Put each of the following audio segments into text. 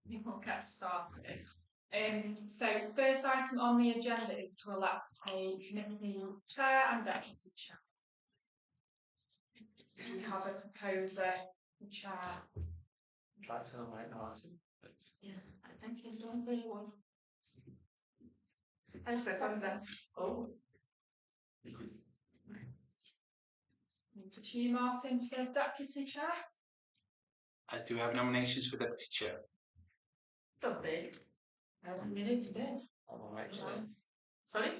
We will get started. So first item on the agenda is to elect a committee chair and deputy chair. Do we have a proposer for chair? I'd like to nominate Martin. Yeah, I think he's done very well. I second that. Oh. To you, Martin, for deputy chair. Do we have nominations for deputy chair? Not bad. I nominate Ben. All right, Claire. Sorry?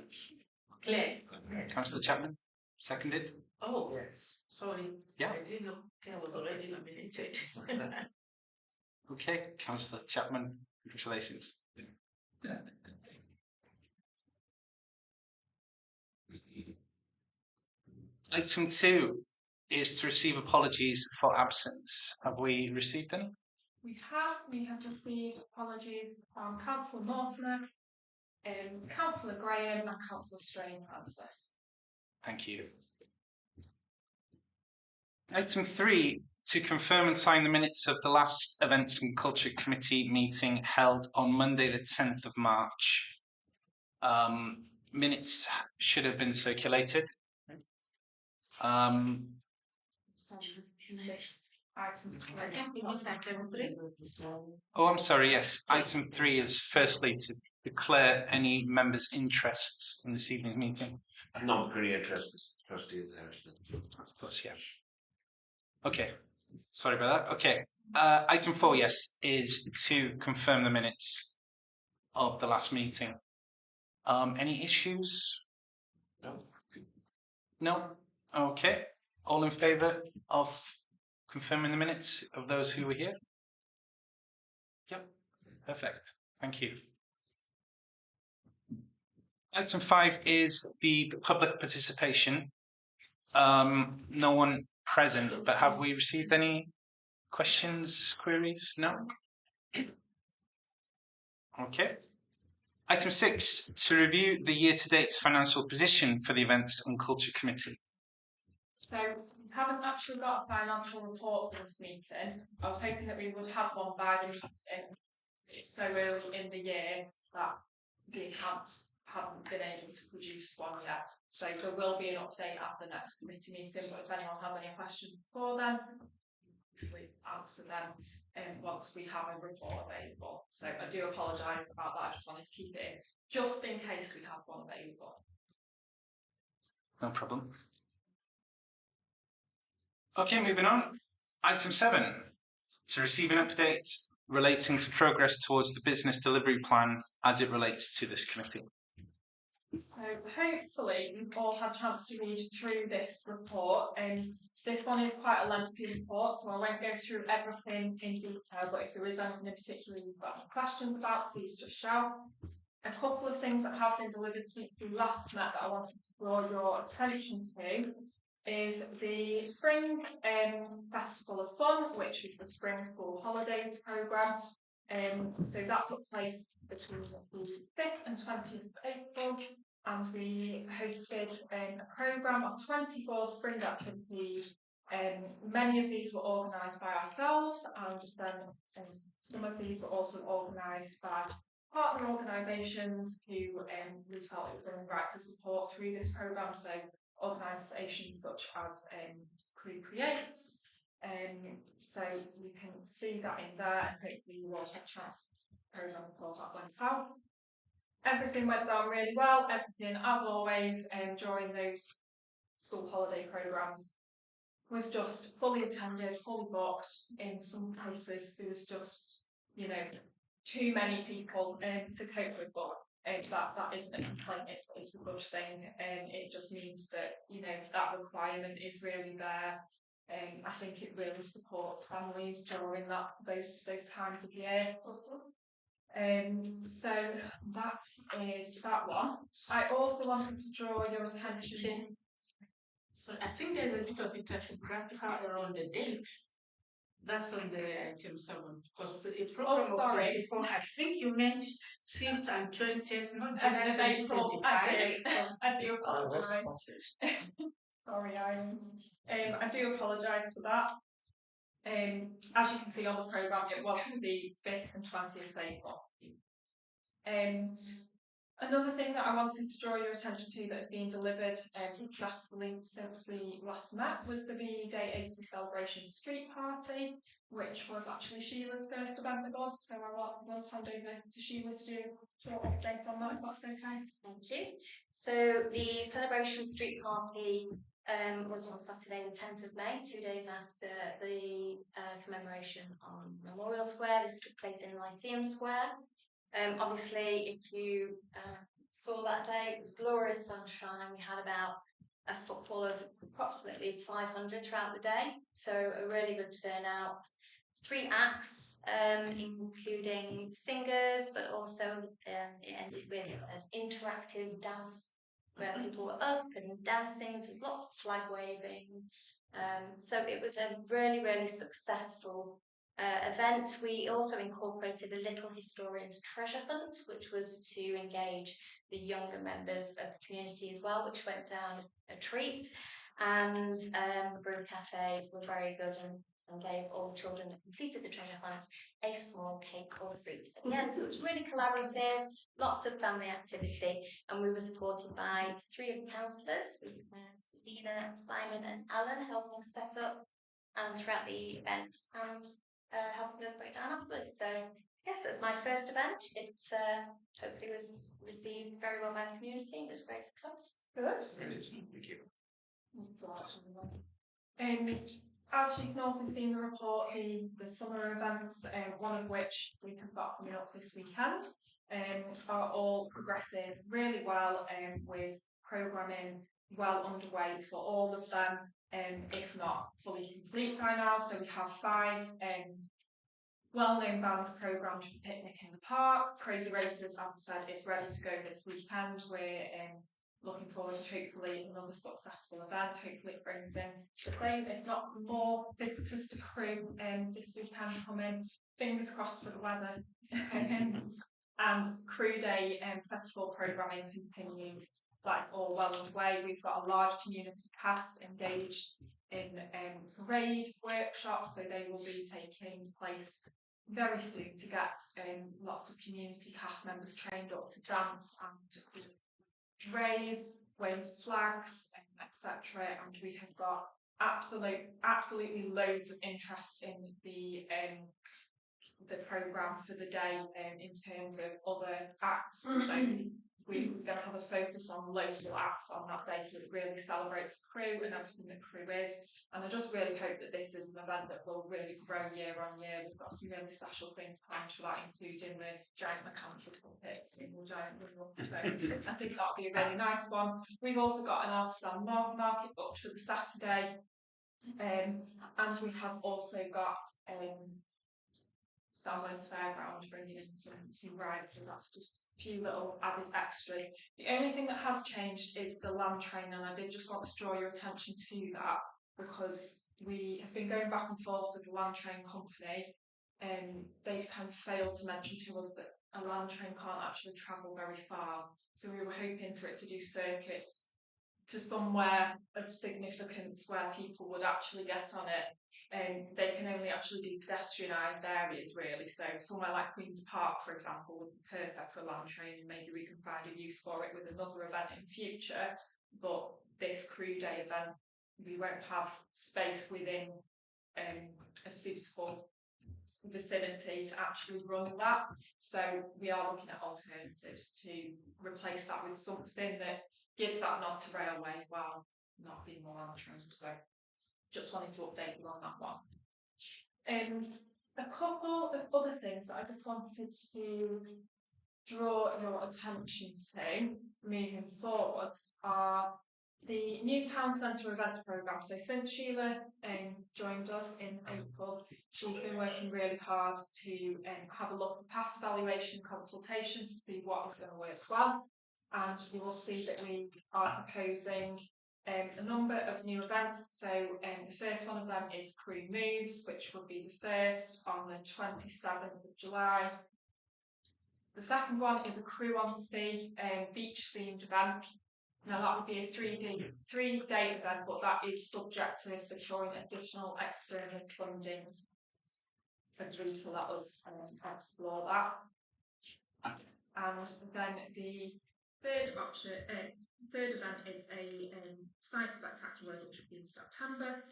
Claire. Councillor Chapman, seconded. Oh, Yes. sorry. Yeah. I didn't know Claire was already nominated. Okay, Councillor Chapman, congratulations. Item 2 is to receive apologies for absence. Have we received any? We have received apologies from Councillor Mortimer, Councillor Graham and Councillor Strain-Francis. Thank you. Item 3, to confirm and sign the minutes of the last Events and Culture Committee meeting held on Monday the 10th of March. Minutes should have been circulated. Oh, I'm sorry, yes. Item 3 is firstly to declare any members' interests in this evening's meeting. Non-career trustees there. Of course, yeah. Okay, sorry about that. Okay, item 4, yes, is to confirm the minutes of the last meeting. Any issues? No. No? Okay. All in favour of confirming the minutes of those who were here? Yep, perfect. Thank you. Item 5 is the public participation. No one present, but have we received any questions, queries? No? Okay. Item 6, to review the year-to-date financial position for the Events and Culture Committee. So we haven't actually got a financial report for this meeting. I was hoping that we would have one by the meeting. It's so early in the year that the accounts haven't been able to produce one yet. So there will be an update at the next committee meeting, but if anyone has any questions before then, obviously answer them once we have a report available. So I do apologise about that. I just wanted to keep it in, just in case we have one available. No problem. Okay, moving on. Item 7, to receive an update relating to progress towards the business delivery plan as it relates to this committee. So hopefully you've all had a chance to read through this report, and this one is quite a lengthy report, so I won't go through everything in detail, but if there is anything in particular you've got any questions about, please just shout. A couple of things that have been delivered since we last met that I wanted to draw your attention to is the Spring Festival of Fun, which is the Spring School Holidays programme. So that took place between the 5th and 20th of April, and we hosted a programme of 24 spring activities. Many of these were organised by ourselves, and then some of these were also organised by partner organisations who we felt it was right to support through this programme. So organisations such as Crew Creates. So you can see that in there, and hopefully you will have a chance to program before that went out. Everything went down really well. Everything, as always, during those school holiday programmes was just fully attended, fully booked. In some places, there was just, too many people to cope with, but that isn't a complaint, it's a good thing. It just means that, that requirement is really there. I think it really supports families during those times of year. So that is that one. I also wanted to draw your attention. So I think there's a bit of graphical around the date. That's on the item 7, because a program of 24. I think you meant 5th and 20th, not July 2025. I do apologise. Sorry, I do apologise for that. as you can see on the programme, it was the 5th and 20th of April. Another thing that I wanted to draw your attention to that has been delivered successfully since we last met was the VE Day 80 Celebration Street Party, which was actually Sheila's first event with us, so I will hand over to Sheila to do a short update on that, if that's okay. Thank you. So the Celebration Street Party was on Saturday the 10th of May, 2 days after the commemoration on Memorial Square. This took place in Lyceum Square. Obviously, if you saw that day, it was glorious sunshine. We had about a footfall of approximately 500 throughout the day, so a really good turnout. 3 acts, including singers, but also it ended with an interactive dance where people were up and dancing. There was lots of flag waving. So it was a really, really successful event. We also incorporated a Little Historians Treasure Hunt, which was to engage the younger members of the community as well, which went down a treat. And the Brew Cafe were very good and gave all the children that completed the treasure hunt a small cake or fruit at the end. So it was really collaborative, lots of family activity, and we were supported by 3 of the counsellors, Lena, Simon and Alan, helping set up and throughout the event and helping us break down afterwards. So yes, it's my first event. It hopefully was received very well by the community. It was a great success. Good. Thank you. As you can also see in the report, the summer events, one of which we have got coming up this weekend, are all progressing really well, with programming well underway for all of them, if not fully complete by now. So we have 5 well-known bands programmed for the picnic in the park. Crazy Races, as I said, is ready to go this weekend. We're looking forward to hopefully another successful event. Hopefully it brings in the same, if not more, visitors to Crewe this weekend coming. Fingers crossed for the weather. And Crewe Day festival programming continues. That's all well underway. We've got a large community cast engaged in parade workshops, so they will be taking place very soon to get lots of community cast members trained up to dance and parade, wave flags, etc. And we have got absolutely loads of interest in the programme for the day in terms of other acts. So we're going to have a focus on local acts on that day, so it really celebrates Crewe and everything that Crewe is. And I just really hope that this is an event that will really grow year on year. We've got some really special things planned for that, including the giant mechanical puppets in the giant room. So I think that'll be a really nice one. We've also got an artisan market booked for the Saturday, and we have also got Stanworth Fairground bringing in some rides, so that's just a few little added extras. The only thing that has changed is the land train, and I did just want to draw your attention to that because we have been going back and forth with the land train company, and they've kind of failed to mention to us that a land train can't actually travel very far. So we were hoping for it to do circuits to somewhere of significance where people would actually get on it. They can only actually do pedestrianised areas really, so somewhere like Queen's Park, for example, would be perfect for a land train, and maybe we can find a use for it with another event in future. But this Crewe Day event, we won't have space within a suitable vicinity to actually run that, so we are looking at alternatives to replace that with something that gives that nod to railway while not being more on the trains. So just wanted to update you on that one. A couple of other things that I just wanted to draw your attention to moving forward are the new town centre events programme. So since Sheila joined us in April, she's been working really hard to have a look at past evaluation consultation to see what is going to work well. And you will see that we are proposing a number of new events. So the first one of them is Crewe Moves, which will be the first on the 27th of July. The second one is a Crewe on Sea beach themed event. Now that would be a three-day event, but that is subject to securing additional external funding agreed to let us explore that. And then the third event is a site spectacular, which will be in September.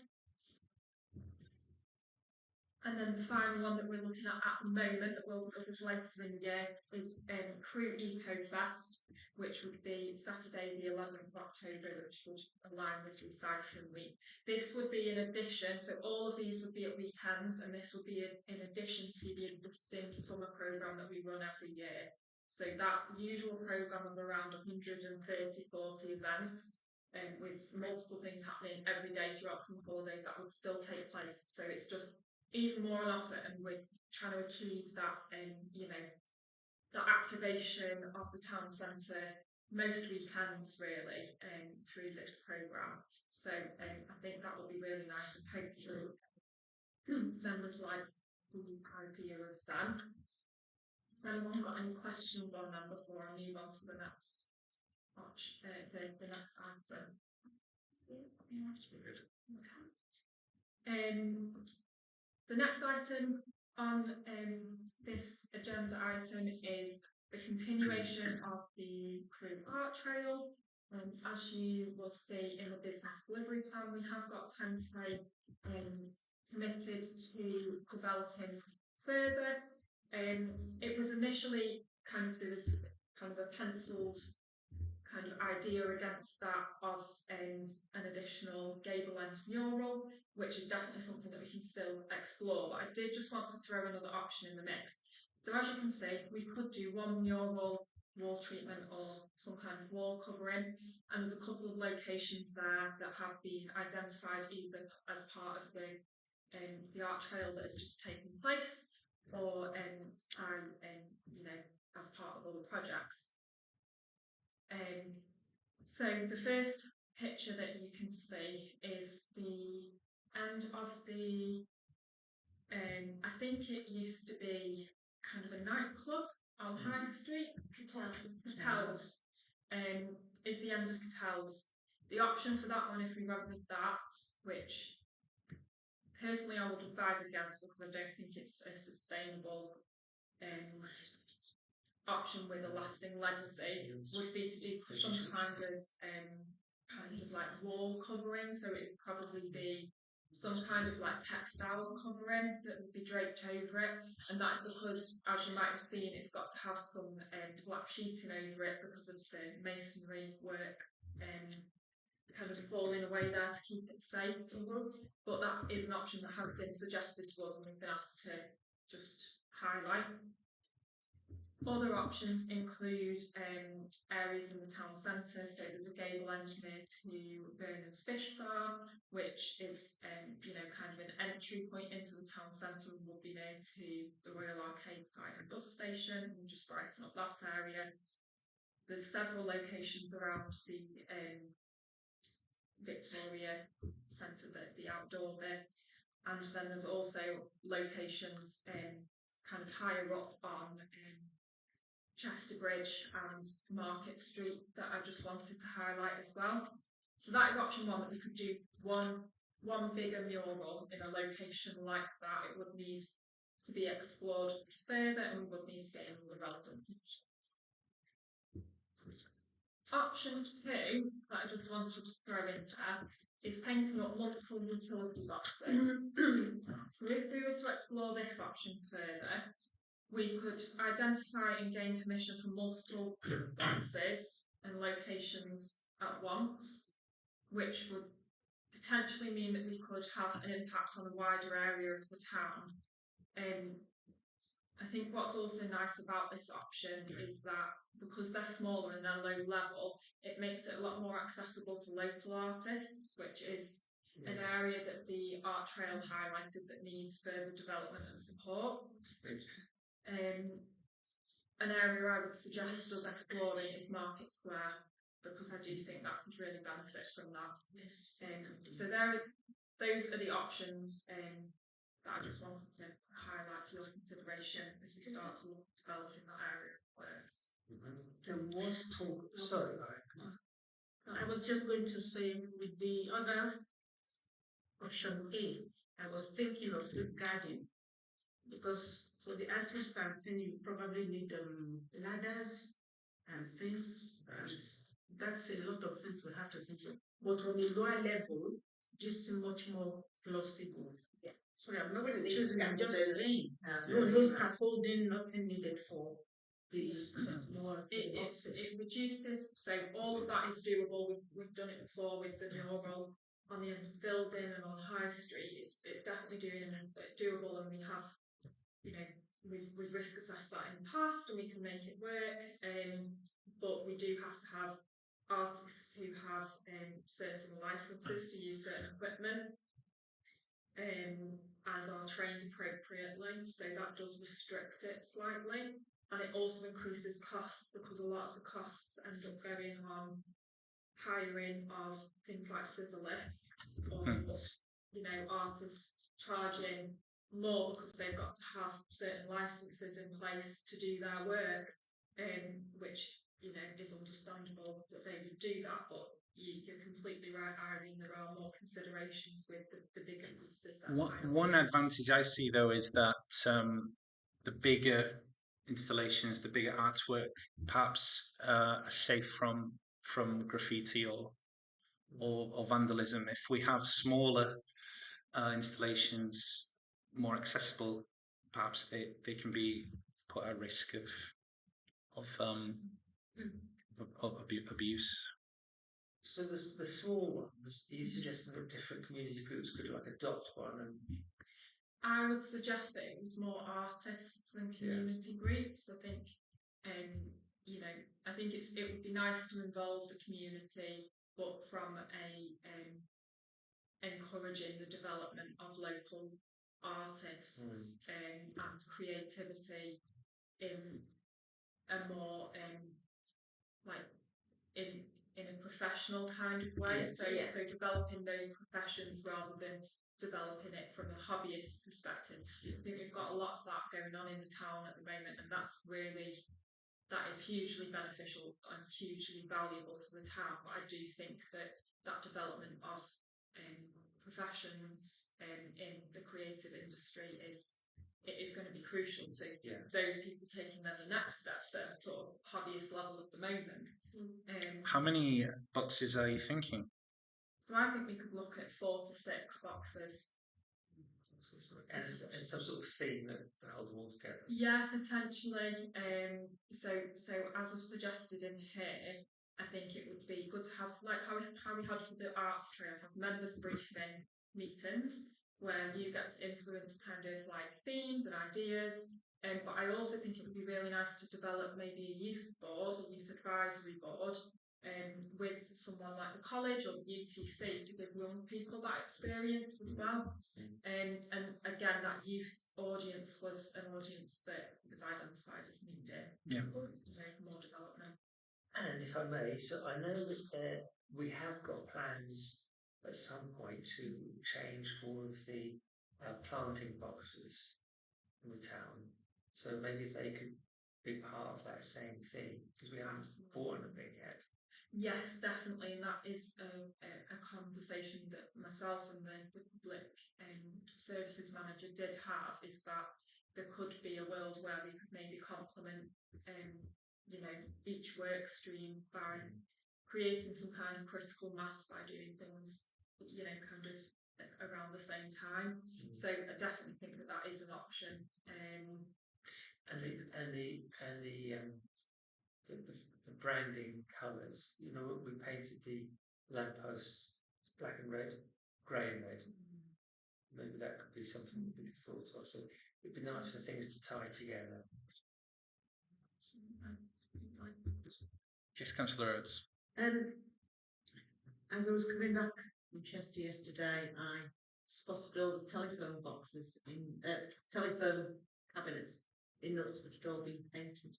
And then the final one that we're looking at the moment, that will be us later in the year, is Crew Eco Fest, which would be Saturday the 11th of October, which would align with Recycling Week. This would be in addition, so all of these would be at weekends, and this would be in addition to the existing summer programme that we run every year. So that usual programme of around 140 events, with multiple things happening every day throughout some holidays, that would still take place. So it's just even more an offer, and we're trying to achieve that, that activation of the town centre most weekends really, through this programme. So I think that will be really nice, and hopefully members like the idea of them. Anyone got any questions on them before I move on to the next the next item? Okay. The next item on this agenda item is the continuation of the Crew Art Trail. As you will see in the business delivery plan, we have got temporary committed to developing further. It was initially there was kind of a penciled kind of idea against that of an additional gable end mural, which is definitely something that we can still explore. But I did just want to throw another option in the mix. So as you can see, we could do one mural, wall treatment, or some kind of wall covering, and there's a couple of locations there that have been identified either as part of the art trail that has just taken place, or as part of other projects. So the first picture that you can see is the end of the, I think it used to be kind of a nightclub on High Street. Catel's is the end of Catel's. The option for that one, if we went with that, which personally I would advise against because I don't think it's a sustainable option with a lasting legacy, would be to do some kind of like wall covering. So it would probably be some kind of like textiles covering that would be draped over it, and that's because, as you might have seen, it's got to have some black sheeting over it because of the masonry work kind of falling away there to keep it safe. But that is an option that hasn't been suggested to us, and we've been asked to just highlight. Other options include areas in the town centre. So there's a gable end near to Vernon's Fish Bar, which is kind of an entry point into the town centre, and will be near to the Royal Arcade side and bus station, and just brighten up that area. There's several locations around the Victoria Centre, the outdoor bit, and then there's also locations kind of higher up on Chester Bridge and Market Street that I just wanted to highlight as well. So that is option one, that we could do one bigger mural in a location like that. It would need to be explored further, and we would need to get in the relevant picture. Option two that I just wanted to throw into is painting up multiple utility boxes. So if we were to explore this option further, we could identify and gain permission for multiple boxes and locations at once, which would potentially mean that we could have an impact on a wider area of the town. I think what's also nice about this option is that because they're smaller and they're low level, it makes it a lot more accessible to local artists, which is an area that the art trail highlighted that needs further development and support. An area I would suggest us exploring is Market Square, because I do think that could really benefit from that. So those are the options that I just wanted to highlight for your consideration as we start to develop in that area of work. There was talk. Sorry, I was just going to say, with the other option A, I was thinking of the garden, because for the artist and thing, you probably need ladders and things, and that's a lot of things we have to think of. But on a lower level, this is much more plausible. Yeah. Sorry, I'm not choosing. I'm just saying. No scaffolding, nothing needed for the lower boxes. It reduces, so all of that is doable. We've done it before with the mural on the end of the building and on High Street. It's definitely doable, and we have, you know, we've risk assessed that in the past, and we can make it work. But we do have to have artists who have certain licenses to use certain equipment, and are trained appropriately. So that does restrict it slightly, and it also increases costs because a lot of the costs end up going on hiring of things like scissor lifts or artists charging more because they've got to have certain licenses in place to do their work, which is understandable that they would do that, but you're completely right, Irene. There are more considerations with the bigger pieces. One advantage I see though is that the bigger installations, the bigger artwork, perhaps are safe from graffiti or vandalism. If we have smaller installations, more accessible, perhaps they can be put at risk of abuse. So the small ones, you suggesting that different community groups could like adopt one and I would suggest that it was more artists than community groups. I think, I think it would be nice to involve the community, but from encouraging the development of local artists and creativity in a more in a professional kind of way. Yes. So developing those professions rather than developing it from a hobbyist perspective. I think we've got a lot of that going on in the town at the moment, and that is hugely beneficial and hugely valuable to the town. But I do think that development of professions in the creative industry is going to be crucial. So those people taking then the next steps at a sort of hobbyist level at the moment. How many boxes are you thinking? So I think we could look at 4 to 6 boxes. And some sort of theme that holds them all together. Yeah, potentially. So as I've suggested in here, I think it would be good to have, like how we had with the arts trail, have members briefing meetings where you get to influence kind of like themes and ideas. But I also think it would be really nice to develop maybe a youth board, a youth advisory board, with someone like the college or the UTC to give young people that experience as well. And again, that youth audience was an audience that was identified as needing more development. And if I may, so I know that we have got plans at some point to change all of the planting boxes in the town. So maybe if they could be part of that same thing, because we haven't bought anything yet. Yes, definitely, and that is a conversation that myself and the public services manager did have, is that there could be a world where we could maybe complement each work stream by creating some kind of critical mass by doing things kind of around the same time. So I definitely think that is an option. The branding colours, we painted the lampposts black and red, grey and red. Maybe that could be something that we could thought of. So it'd be nice for things to tie together. Yes, Councillor Rhodes. As I was coming back from Chester yesterday, I spotted all the telephone boxes in telephone cabinets in Knutsford had all been painted.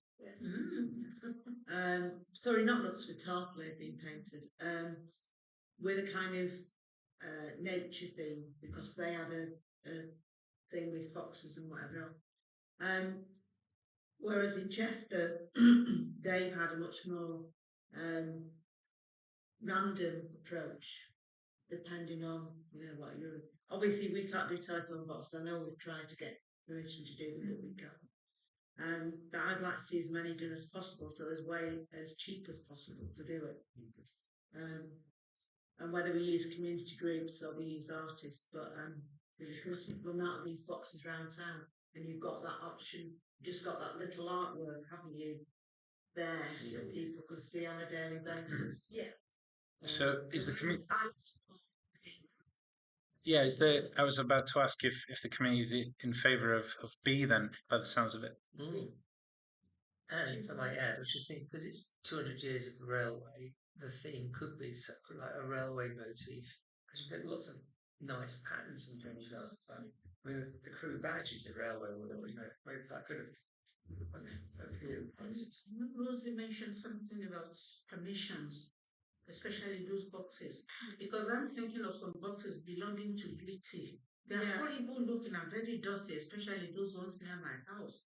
Sorry, not Knutsford, Tarpley had been painted with a kind of nature theme, because they had a thing with foxes and whatever else. Whereas in Chester, they've had a much more random approach, depending on what you're. Obviously, we can't do telephone boxes. I know we've tried to get permission to do them, but we can. But I'd like to see as many done as possible, so as cheap as possible to do it. And whether we use community groups or we use artists, but there's a considerable amount of these boxes around town, and you've got that option. You've just got that little artwork, haven't you? There that people can see on a daily basis. Yeah. So is the committee? Yeah, is there? I was about to ask if the committee is in favour of B then, by the sounds of it. And if I might add, I was just thinking, because it's 200 years of the railway, the theme could be like a railway motif, because you get lots of nice patterns and things like that. I mean, the crew badge is a railway, maybe that could have a few places. Rosie mentioned something about permissions, especially those boxes, because I'm thinking of some boxes belonging to Blitty. They are horrible looking and very dirty, especially those ones near my house.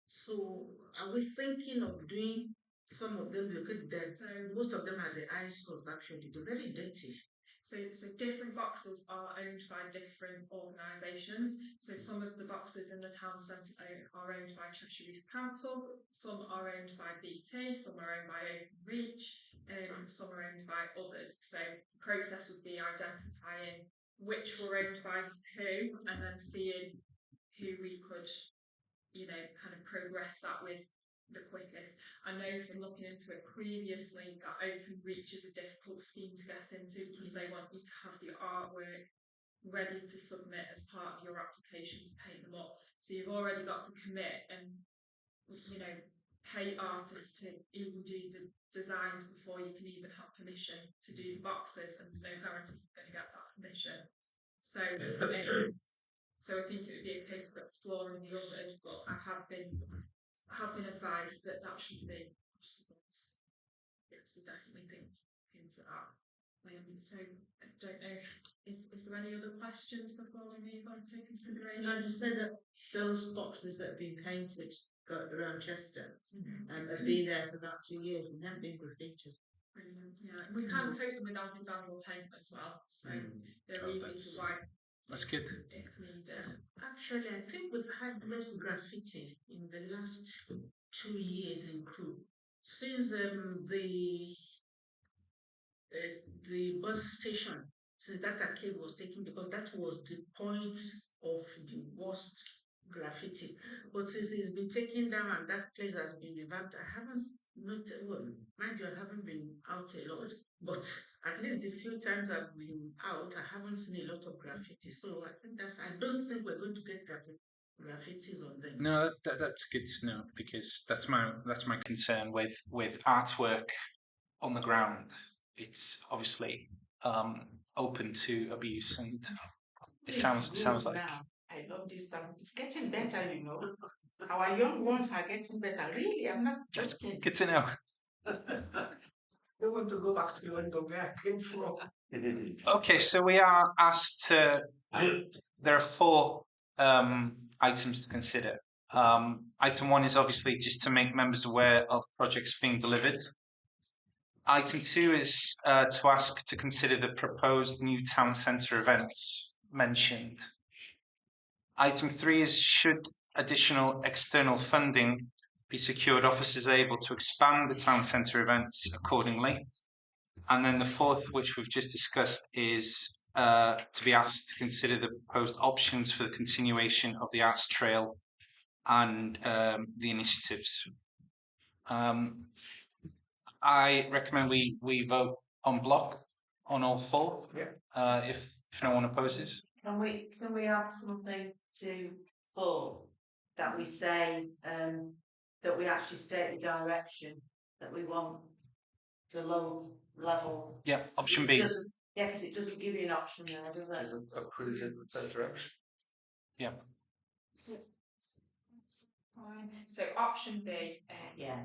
So, are we thinking of doing some of them? Look at that. Most of them are the eyesores. Actually, they're very dirty. So different boxes are owned by different organisations. So some of the boxes in the town centre are owned by Cheshire East Council, some are owned by BT, some are owned by Openreach, and some are owned by others. So the process would be identifying which were owned by who, and then seeing who we could, kind of progress that with the quickest. I know from looking into it previously that Openreach is a difficult scheme to get into because they want you to have the artwork ready to submit as part of your application to paint them up. So you've already got to commit and pay artists to even do the designs before you can even have permission to do the boxes, and there's no guarantee you're going to get that permission. So so I think it would be a case of exploring the others, but I have been advised that shouldn't be possible. Yes, I definitely think into that. So I don't know. Is there any other questions before we move on to consideration? Can I just say that those boxes that have been painted around Chester have been there for about 2 years and haven't been graffitied. Brilliant. Yeah, we can coat them with anti-vandal paint as well, so they're easy to wipe. That's good. If needed. Actually, I think we've had less graffiti in the last 2 years in Crewe since the bus station, since that arcade was taken, because that was the point of the worst graffiti. But since it's been taken down and that place has been revamped, I haven't mind you, I haven't been out a lot, but at least the few times I've been out, I haven't seen a lot of graffiti. So I think I don't think we're going to get graffitis on them. No, that's good to know, because that's my concern with artwork on the ground. It's obviously open to abuse, and it sounds like now. I love this stuff. It's getting better, Our young ones are getting better. Really, I'm not that's joking. good to know. I want to go back to London where I came from. Okay, so we are asked to. There are 4 items to consider. Item 1 is obviously just to make members aware of projects being delivered. Item 2 is to ask to consider the proposed new town centre events mentioned. Item 3 is should additional external funding be secured, officers are able to expand the town centre events accordingly. And then the 4th, which we've just discussed, is to be asked to consider the proposed options for the continuation of the Arts Trail and the initiatives. I recommend we vote on block on all 4. Yeah. If no one opposes. Can we add something to 4 that we say that we actually state the direction that we want the low level? Yeah, option B. Yeah, because it doesn't give you an option there, does it? Isn't a cruise in that direction. Yeah. Fine. So option B. Yeah.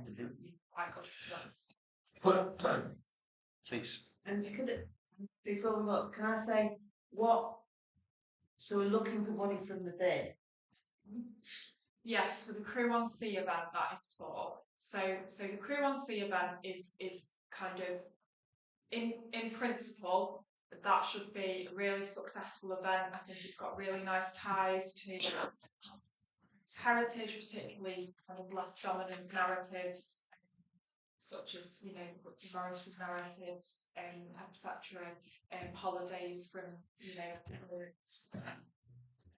Like us. Please. And before we look, can I say what? So we're looking for money from the bid. Yes, for the Crew on Sea event that is for. So the Crew on Sea event is kind of in principle that should be a really successful event. I think it's got really nice ties to heritage, particularly kind of less dominant narratives, such as, you know, the Morris narratives, etc., holidays from, you know, roots,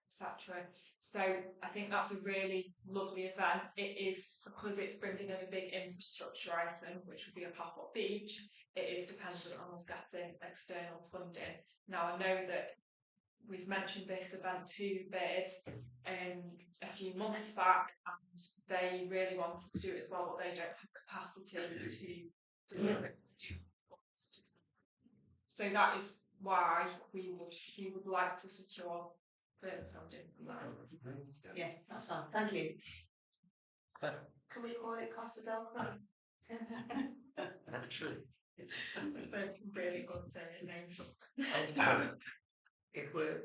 etc. So I think that's a really lovely event. It is, because it's bringing in a big infrastructure item, which would be a pop-up beach, it is dependent on us getting external funding. Now I know that we've mentioned this event to BID a few months back, and they really wanted to do it as well, but they don't have capacity to deliver it. So that is why we would like to secure further funding from that. Yeah, that's fine. Thank you. Can we call it Costa del Cruz? True. So really good names. If we're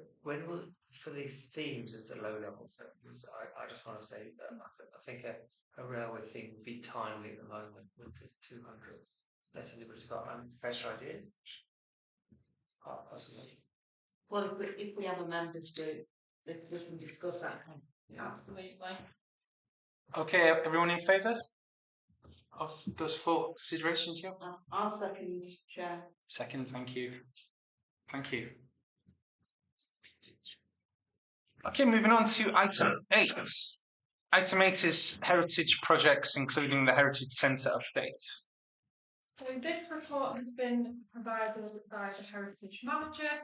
for the themes of the low level films, I just want to say that I think a railway theme would be timely at the moment with the 200th. Unless anybody's got a better idea. Personally. Well, if we have a members group, we can discuss that. Absolutely. Okay, everyone in favour of those 4 considerations? Yeah. I'll second, Chair. Second, thank you. Thank you. Okay, moving on to item 8. Item 8 is heritage projects, including the Heritage Centre update. So this report has been provided by the Heritage Manager.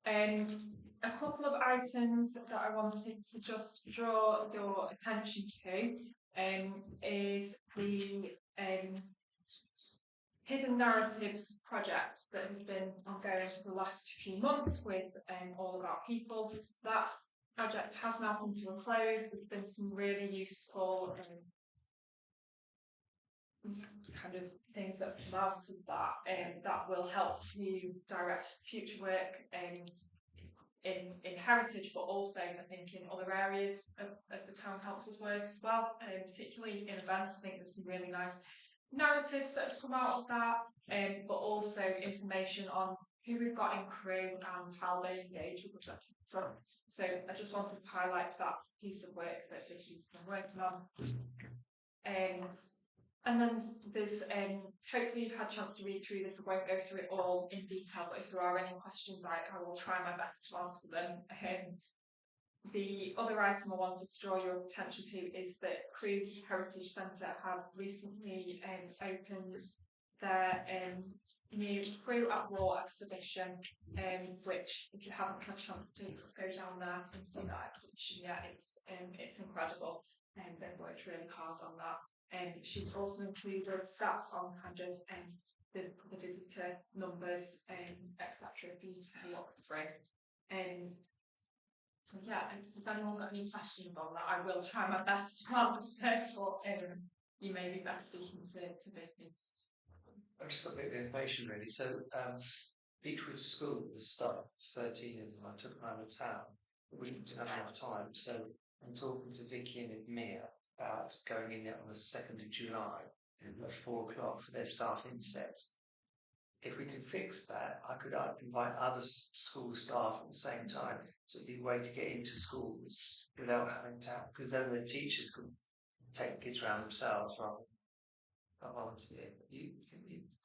A couple of items that I wanted to just draw your attention to is the Hidden Narratives project that has been ongoing for the last few months with all of our people. That project has now come to a close. There's been some really useful kind of things that have come out of that that will help to direct future work in heritage, but also I think in other areas of the town council's work as well, particularly in events. I think there's some really nice narratives that have come out of that, but also information on who we've got in crew and how they engage with the project. So I just wanted to highlight that piece of work that Vicky's been working on. And then there's hopefully you've had a chance to read through this. I won't go through it all in detail, but if there are any questions, I will try my best to answer them. The other item I wanted to draw your attention to is that Crewe Heritage Centre have recently opened their new Crewe at War exhibition, which, if you haven't had a chance to go down there and see that exhibition yet, it's incredible, and they've worked really hard on that. She's also included stats on kind of the visitor numbers, etc. for you to have a look through. So yeah, if anyone got any questions on that, I will try my best to answer, but you may be better speaking to Vicky. I've just got a bit of information really. So Beechwood School, the start 13 of them, I took around the town. We didn't have enough time, so I'm talking to Vicky and Mia about going in there on the 2nd of July at 4 o'clock for their staffing sets. If we could fix that, I could invite other school staff at the same time, so it'd be a way to get into schools without having to, because then the teachers could take the kids around themselves rather than volunteer. But you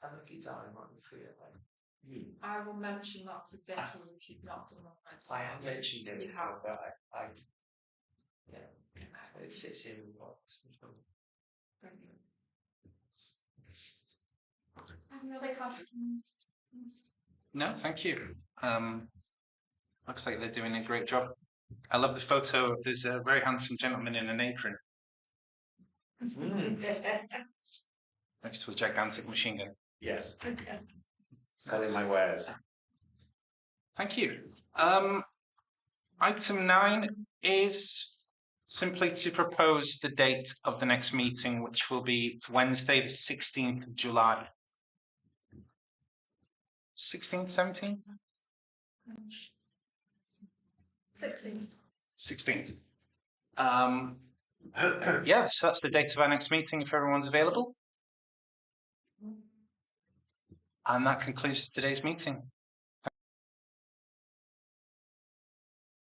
have a lucky darling, might be free that way. I will mention that to Vicky if you've not done that. I have mentioned it, You have. but I it fits in with what's Any other questions? No, thank you. Looks like they're doing a great job. I love the photo. There's a very handsome gentleman in an apron next to a gigantic machine gun. Yes. Selling my wares. Thank you. Item 9 is simply to propose the date of the next meeting, which will be Wednesday, the 16th of July. 16th, 17th? 16. 16th. Yeah, so that's the date of our next meeting if everyone's available. And that concludes today's meeting.